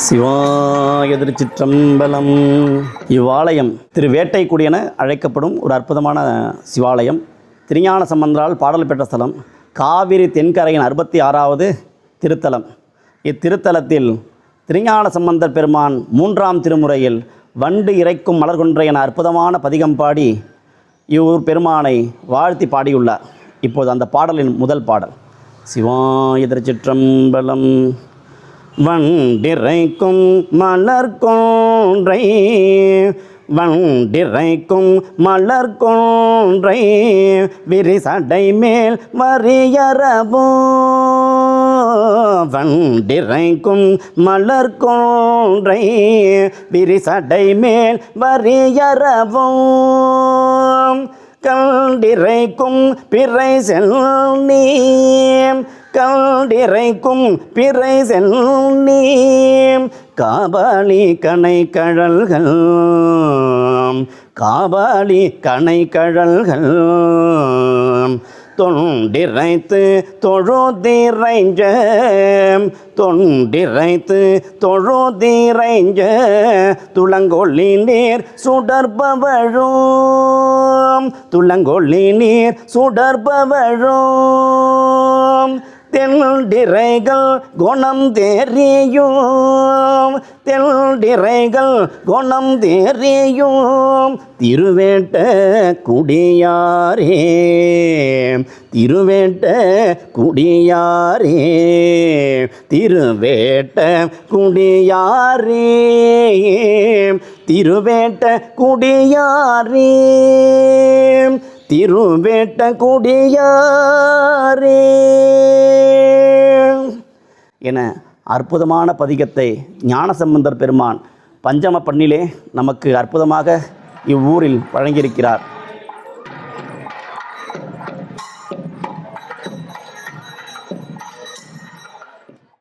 சிவாய திருச்சிற்றம்பலம். இவ்வாலயம் திரு வேட்டைக்குடி என அழைக்கப்படும் ஒரு அற்புதமான சிவாலயம். திருஞான சம்பந்தரால் பாடல் பெற்ற ஸ்தலம். காவிரி தென்கரையின் 66வது திருத்தலம். இத்திருத்தலத்தில் திருஞான சம்பந்தர் பெருமான் 3ஆம் திருமுறையில் வண்டு இறைக்கும் மலர் கொன்றை என அற்புதமான பதிகம் பாடி இவ்வூர் பெருமானை வாழ்த்தி பாடியுள்ளார். இப்போது அந்த பாடலின் முதல் பாடல். சிவாய திருச்சிற்றம்பலம். வண்டிறைக்கும் மலர் கொன்றை, வண்டிறைக்கும் மலர் கொன்றை, விரிசடை மேல் வரியரவோ. வண்டிறைக்கும் மலர் கொன்றை, விரிசடை மேல் வரியரவோ. கண்டிறைக்கும் பிறை செல்நீ, கண்டிறைக்கும் பிறை செல்நீ, காபாலி கணை கழல்கள், காபாலி கணை கழல்கள், தொண்டிரைத்து தொழுதிரைஞ்ச, தொண்டிரைத்து தொழுதிரைஞ்ச, துளங்கொள்ளி நீர் சுடர்பவழும், துளங்கொள்ளி நீர் சுடர்பவழும், தெண்டிரைகள் குணம் தெரியும், தெண்டிரைகள் குணம் தெரியும், திருவேட்ட குடியாரே, திருவேட்ட குடியாரே, திருவேட்ட குடியாரே, திருவேட்ட குடியாரே, திருவேட்ட குடியாரே என அற்புதமான பதிகத்தை ஞானசம்பந்தர் பெருமான் பஞ்சம பண்ணிலே நமக்கு அற்புதமாக இவ்வூரில் வழங்கியிருக்கிறார்.